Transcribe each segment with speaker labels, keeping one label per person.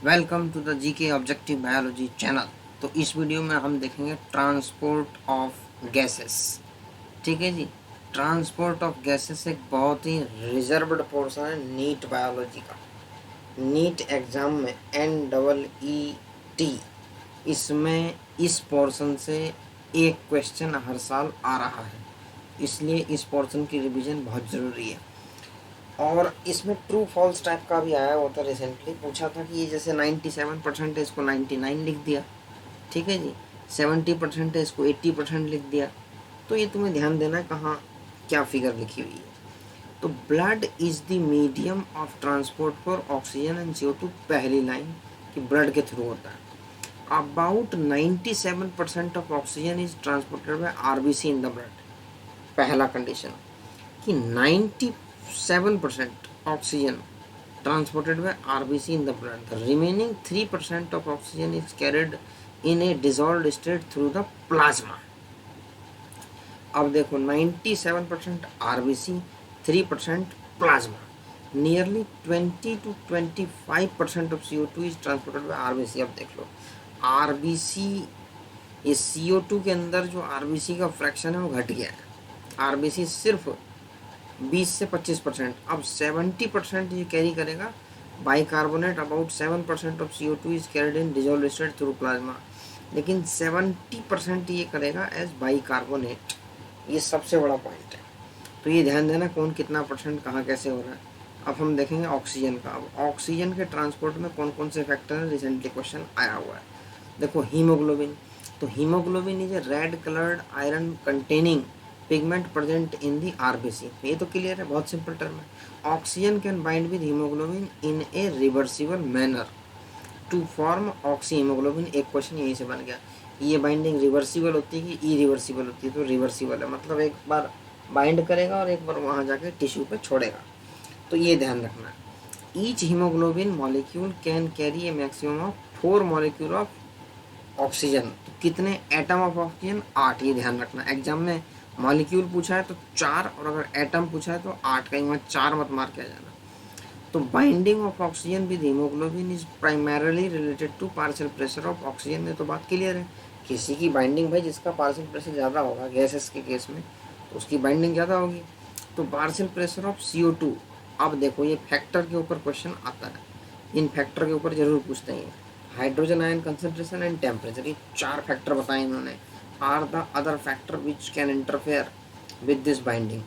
Speaker 1: Welcome to the GK objective biology channel. तो इस video में हम देखेंगे ट्रांसपोर्ट ऑफ गैसेस। ठीक है जी। ट्रांसपोर्ट ऑफ गैसेस एक बहुत ही रिजर्व्ड पोर्शन है नीट बायोलॉजी का। नीट एग्जाम में NEET इसमें इस पोर्शन से एक क्वेश्चन हर साल आ रहा है, इसलिए इस पोर्शन की रिवीजन बहुत ज़रूरी है। और इसमें ट्रू फॉल्स टाइप का भी आया हुआ था, रिसेंटली पूछा था कि ये जैसे 97% है इसको 99 लिख दिया, ठीक है जी। 70% है इसको 80% लिख दिया। तो ये तुम्हें ध्यान देना है कहाँ क्या फिगर लिखी हुई है। तो blood is the medium of transport for oxygen and CO2, पहली लाइन कि ब्लड के थ्रू होता है। About 97% of oxygen is transported by RBC in the blood, पहला कंडीशन कि 97% oxygen transported by RBC in the blood. The remaining 3% of oxygen is carried in a dissolved state through the plasma. अब देखो 97% RBC, 3% plasma. Nearly 20 to 25% of CO2 is transported by RBC. अब देख लो RBC, ये CO2 के अंदर जो RBC का fraction है वो घट गया है। RBC सिर्फ 20 से 25%, अब 70% ये कैरी करेगा bicarbonate. About 7% of CO2 is carried in dissolved state through plasma, लेकिन 70% ये करेगा एज बाइकार्बोनेट। ये सबसे बड़ा पॉइंट है, तो ये ध्यान देना कौन कितना परसेंट कहाँ कैसे हो रहा है। अब हम देखेंगे ऑक्सीजन का। अब ऑक्सीजन के ट्रांसपोर्ट में कौन कौन से फैक्टर हैं, रिसेंटली क्वेश्चन आया हुआ है। देखो हीमोग्लोबिन, तो haemoglobin is a red coloured iron containing pigment present in the RBC, ये तो क्लियर है, बहुत सिंपल टर्म है। Oxygen can bind with haemoglobin in a reversible manner to form oxy haemoglobin. एक क्वेश्चन यहीं से बन गया, ये बाइंडिंग रिवर्सिबल होती है कि इरिवर्सिबल होती है। तो रिवर्सिबल है, मतलब एक बार बाइंड करेगा और एक बार वहाँ जाके टिश्यू पे छोड़ेगा, तो ये ध्यान रखना है। Each haemoglobin molecule can carry A maximum of 4 molecule of oxygen. तो कितने एटम ऑफ ऑक्सीजन, 8, ये ध्यान रखना। एग्जाम में मॉलिक्यूल पूछा है तो 4, और अगर एटम पूछा है तो 8, कहीं वहाँ 4 मत मार के आ जाना। तो binding of oxygen with haemoglobin is primarily related to partial pressure of oxygen में, तो बात क्लियर है। किसी की बाइंडिंग भाई जिसका पार्शियल प्रेशर ज़्यादा होगा गैसेस के केस में, तो उसकी बाइंडिंग ज़्यादा होगी। तो पार्शियल प्रेशर ऑफ CO2। अब देखो ये फैक्टर के ऊपर क्वेश्चन आता है, इन फैक्टर के ऊपर जरूर पूछते हैं। Hydrogen ion concentration and temperature, ये 4 फैक्टर बताए इन्होंने। Are the other factor which can interfere with this binding.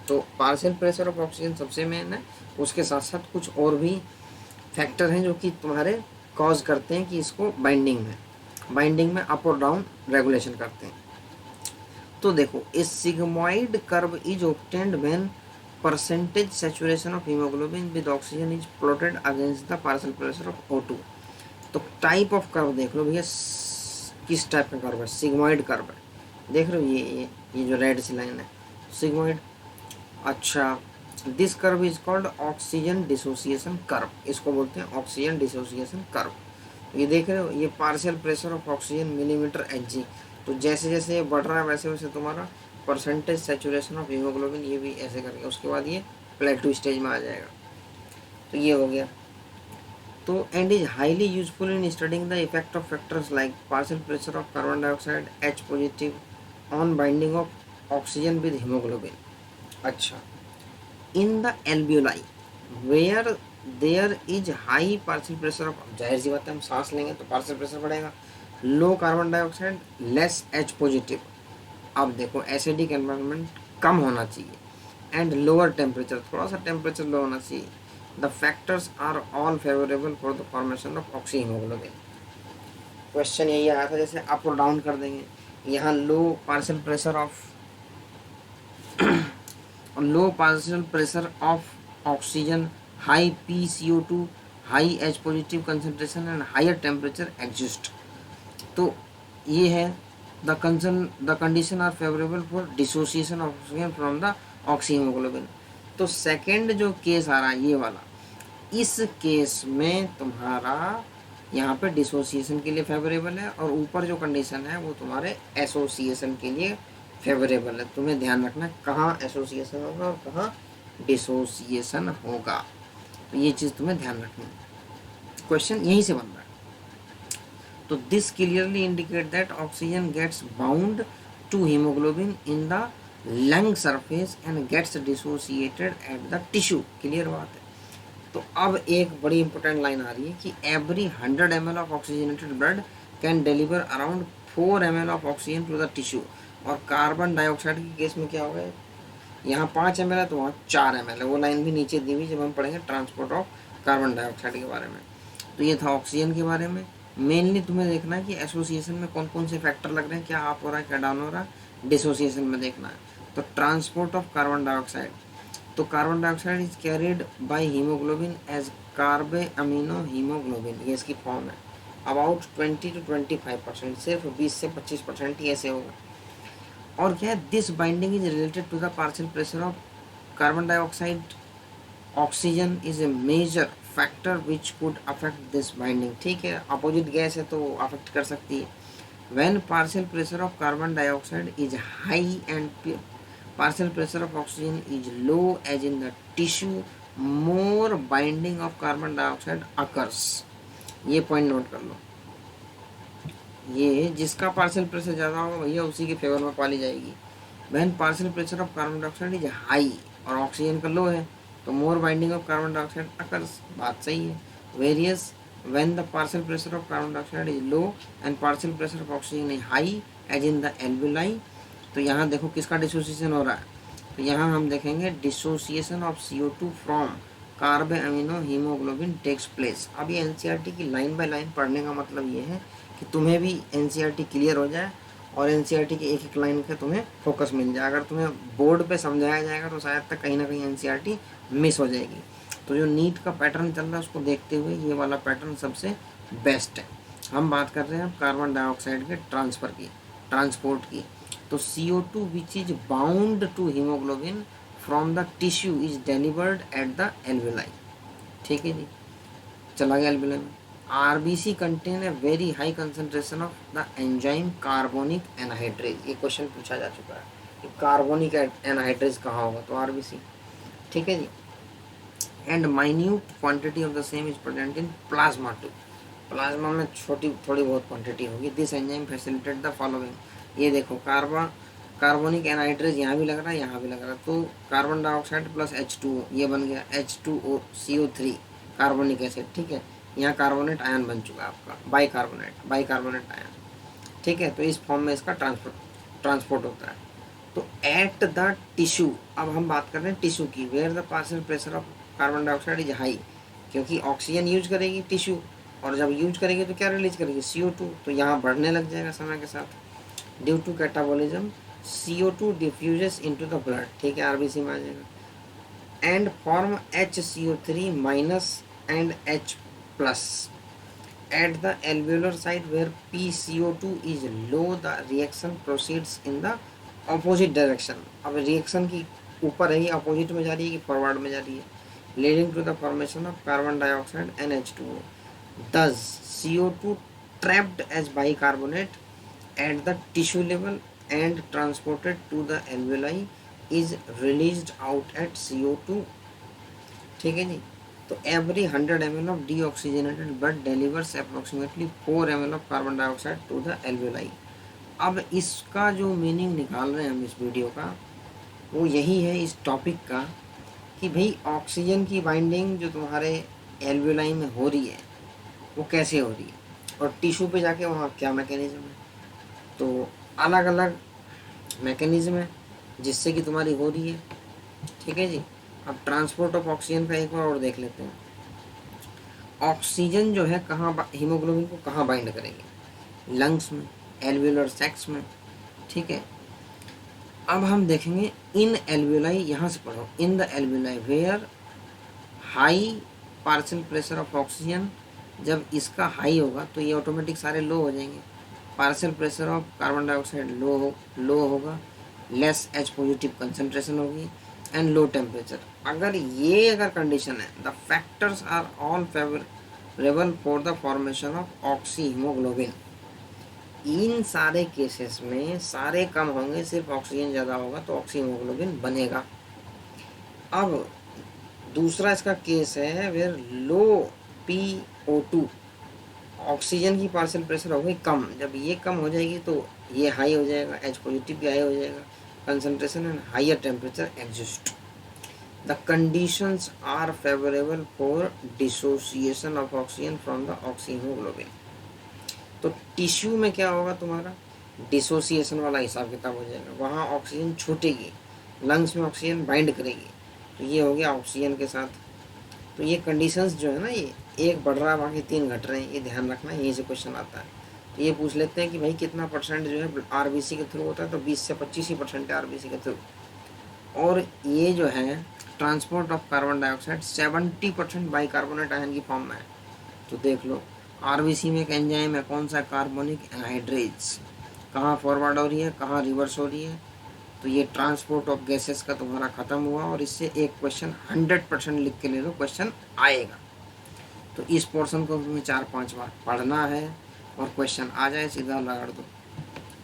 Speaker 1: तो पार्शियल प्रेशर ऑफ ऑक्सीजन सबसे मेन है, उसके साथ साथ कुछ और भी फैक्टर हैं जो कि तुम्हारे कॉज करते हैं कि इसको बाइंडिंग में अप और डाउन रेगुलेशन करते हैं। तो देखो इस sigmoid curve is obtained when percentage saturation of haemoglobin with oxygen is plotted against the partial pressure of O2। तो टाइप ऑफ कर्व देख लो भैया, किस टाइप का कर्व है, सिग्मोइड कर्व है। देख रहे हो ये जो रेड सी लाइन है, सिग्मोइड। अच्छा, this curve is called oxygen dissociation curve, इसको बोलते हैं ऑक्सीजन डिसोसिएशन कर्व। ये देख रहे हो, ये partial pressure of oxygen millimetre Hg। तो जैसे जैसे ये बढ़ रहा है वैसे वैसे तुम्हारा परसेंटेज सैचुरेशन ऑफ हीमोग्लोबिन ये भी ऐसे करके उसके बाद ये प्लेटू स्टेज में आ जाएगा। तो ये हो गया। तो and is highly useful in studying the effect of factors like partial pressure of carbon dioxide H positive on binding of oxygen with haemoglobin. अच्छा, इन द एल्ब्यूलाई where there is high partial pressure of, जाहिर सी बात है हम सांस लेंगे तो पार्शियल प्रेशर बढ़ेगा। Low carbon dioxide, less H positive. अब देखो एसिडिक एनवायरनमेंट कम होना चाहिए एंड लोअर टेम्परेचर, थोड़ा सा टेम्परेचर लो होना चाहिए। The factors are all favourable for the formation of oxy haemoglobin. Question यही आया था, जैसे अप और डाउन कर देंगे। यहाँ low partial pressure of oxygen, high PCO2, high H positive concentration and higher temperature exist. तो ये है the condition are favourable for dissociation of oxygen from the oxy haemoglobin. तो सेकेंड जो केस आ रहा है ये वाला, इस केस में तुम्हारा यहाँ पे डिसोसिएशन के लिए फेवरेबल है, और ऊपर जो कंडीशन है वो तुम्हारे एसोसिएशन के लिए फेवरेबल है। तुम्हें ध्यान रखना कहाँ एसोसिएशन होगा और कहाँ डिसोसिएशन होगा, तो ये चीज़ तुम्हें ध्यान रखनी है। क्वेश्चन यहीं से बन रहा है। तो this clearly indicate that oxygen gets bound to haemoglobin in the lung surface and gets dissociated at the tissue. Clear बात है। तो अब एक बड़ी इंपॉर्टेंट लाइन आ रही है कि every 100 ml of oxygenated blood can deliver around 4 ml of oxygen to the tissue. और कार्बन डाइऑक्साइड के केस में क्या होगा, यहाँ 5 ml है तो वहाँ 4 ml है। वो लाइन भी नीचे दी हुई जब हम पढ़ेंगे ट्रांसपोर्ट ऑफ कार्बन डाइऑक्साइड के बारे में। तो ये था ऑक्सीजन के बारे में। मेनली तुम्हें देखना है कि एसोसिएशन में कौन कौन से फैक्टर लग रहे हैं, क्या अप हो रहा है क्या डाउन हो रहा है, डिसोसिएशन में देखना है। तो ट्रांसपोर्ट ऑफ कार्बन डाइऑक्साइड, तो carbon dioxide is carried by haemoglobin as carbamino haemoglobin, ये इसकी फॉर्म है। अबाउट 20 to 25%, सिर्फ 20 से 25% ही ऐसे होगा। और क्या है, this binding is related to the partial pressure of carbon dioxide. Oxygen is a major factor which could affect this binding. ठीक है, अपोजिट गैस है तो अफेक्ट कर सकती है। When partial pressure of carbon dioxide is high and partial pressure of oxygen is low as in the tissue, more binding of carbon dioxide occurs। ये point note कर लो, ये जिसका पार्शियल प्रेशर ज़्यादा होगा भैया उसी के फेवर में पाली जाएगी। When partial pressure of carbon dioxide is high और ऑक्सीजन का लो है तो more binding of carbon dioxide occurs, बात सही है। Whereas when the partial pressure of carbon dioxide is low and partial pressure of oxygen is high as in the alveoli. तो यहाँ देखो किसका डिसोसिएशन हो रहा है, तो यहाँ हम देखेंगे dissociation of CO2 from carbamino haemoglobin takes place. अब ये एनसीईआरटी की लाइन बाय लाइन पढ़ने का मतलब ये है कि तुम्हें भी एनसीईआरटी क्लियर हो जाए और एनसीईआरटी की एक एक लाइन का तुम्हें फोकस मिल जाए। अगर तुम्हें बोर्ड पे समझाया जाएगा तो शायद तक कहीं ना कहीं एनसीईआरटी मिस हो जाएगी। तो जो नीट का पैटर्न चल रहा है उसको देखते हुए ये वाला पैटर्न सबसे बेस्ट है। हम बात कर रहे हैं अब कार्बन डाइऑक्साइड के ट्रांसफ़र की, ट्रांसपोर्ट की। तो CO2 which is bound to hemoglobin from the tissue is delivered at the alveoli। ठीक है जी, चला गया alveoli में। RBC contain a very high concentration of the enzyme carbonic anhydrase। ये क्वेश्चन पूछा जा चुका है कि कार्बोनिक एनहाइड्रेज कहाँ होगा, तो RBC। ठीक है जी। And minute quantity of the same is present in plasma too. Plasma में छोटी थोड़ी बहुत क्वांटिटी होगी। This enzyme facilitate the following. ये देखो कार्बोनिक एनहाइड्रेज यहाँ भी लग रहा है यहाँ भी लग रहा है, तो कार्बन डाइऑक्साइड प्लस H2O ये बन गया H2O CO3 कार्बोनिक एसिड। ठीक है, यहाँ कार्बोनेट आयन बन चुका है आपका बाइकार्बोनेट आयन। ठीक है, तो इस फॉर्म में इसका ट्रांसपोर्ट होता है। तो एट द टिश्यू, अब हम बात कर रहे हैं टिश्यू की, where the partial pressure of carbon dioxide is high, क्योंकि ऑक्सीजन यूज करेगी टिश्यू और जब यूज करेगी तो क्या रिलीज करेगी CO2, तो यहाँ बढ़ने लग जाएगा समय के साथ। Due to catabolism CO2 diffuses into the blood. ठीक है, RBC में आ जाएगा and form HCO3 minus and H plus at the alveolar side where PCO2 is low the reaction proceeds in the opposite direction. अब reaction की ऊपर है, opposite में जा रही है कि फॉरवर्ड में जा रही है, leading to the formation of carbon dioxide NH2O। Thus CO2 trapped as bicarbonate at the tissue level and transported to the alveoli is released out at CO2। ठीक है जी। तो every 100 ml of deoxygenated blood delivers approximately 4 ml of carbon dioxide to the alveoli। अब इसका जो meaning निकाल रहे हैं हम इस वीडियो का वो यही है इस टॉपिक का कि भाई ऑक्सीजन की बाइंडिंग जो तुम्हारे एल्वेलाई में हो रही है वो कैसे हो रही है और टिश्यू पे जाके वहाँ क्या मैकेनिज्म है। तो अलग अलग मैकेनिज्म है जिससे कि तुम्हारी हो रही है। ठीक है जी। अब ट्रांसपोर्ट ऑफ ऑक्सीजन का एक बार और देख लेते हैं। ऑक्सीजन जो है कहाँ, हीमोग्लोबिन को कहाँ बाइंड करेंगे, लंग्स में, एल्वेलर सैक्स में। ठीक है, अब हम देखेंगे इन एल्वेलाई, यहाँ से पढ़ो, in the alveoli where high partial pressure of oxygen. जब इसका हाई होगा तो ये ऑटोमेटिक सारे लो हो जाएंगे। Partial pressure of carbon dioxide low होगा, लेस H पॉजिटिव कंसंट्रेशन होगी एंड लो टेम्परेचर। अगर कंडीशन है, the factors are all favourable for the formation of oxy haemoglobin. इन सारे केसेस में सारे कम होंगे, सिर्फ ऑक्सीजन ज़्यादा होगा तो ऑक्सी हीमोग्लोबिन बनेगा। अब दूसरा इसका केस है वेयर लो PO2, ऑक्सीजन की पार्शियल प्रेशर हो गई कम। जब ये कम हो जाएगी तो ये हाई हो जाएगा, H पॉजिटिव भी हाई हो जाएगा, concentration and higher temperature exist. The conditions are favourable for dissociation of oxygen from the oxyhaemoglobin. तो टिश्यू में क्या होगा, तुम्हारा डिसोसिएशन वाला हिसाब किताब हो जाएगा, वहाँ ऑक्सीजन छूटेगी, लंग्स में ऑक्सीजन बाइंड करेगी, तो ये हो गया ऑक्सीजन के साथ। तो ये कंडीशंस जो है ना, ये एक बढ़ रहा है बाकी 3 घट रहे हैं, ये ध्यान रखना, यहीं से क्वेश्चन आता है। तो ये पूछ लेते हैं कि भाई कितना परसेंट जो है आरबीसी के थ्रू होता है, तो 20 से 25% है आरबीसी के थ्रू। और ये जो है transport of carbon dioxide 70% bicarbonate ion की फॉर्म में है। तो देख लो आरबीसी में एक एंजाइम है, कौन सा, कार्बोनिक एनहाइड्रेज, कहाँ फॉरवर्ड हो रही है, कहाँ रिवर्स हो रही है। तो ये ट्रांसपोर्ट ऑफ गैसेस का तुम्हारा खत्म हुआ, और इससे एक क्वेश्चन 100% लिख के ले लो, क्वेश्चन आएगा। तो इस पोर्शन को तुम्हें 4-5 बार पढ़ना है और क्वेश्चन आ जाए सीधा लगा दो,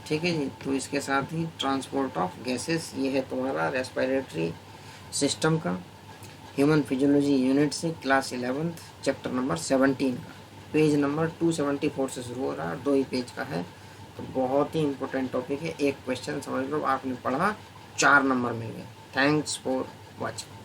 Speaker 1: ठीक है जी। तो इसके साथ ही ट्रांसपोर्ट ऑफ गैसेस, ये है तुम्हारा रेस्पिरेटरी सिस्टम का ह्यूमन फिजियोलॉजी यूनिट से क्लास 11th चैप्टर नंबर 17 का, पेज नंबर 274 से शुरू हो रहा है, 2 ही पेज का है। तो बहुत ही इंपॉर्टेंट टॉपिक है, एक क्वेश्चन समझ लो आपने पढ़ा, 4 नंबर मिल गए। Thanks for watching.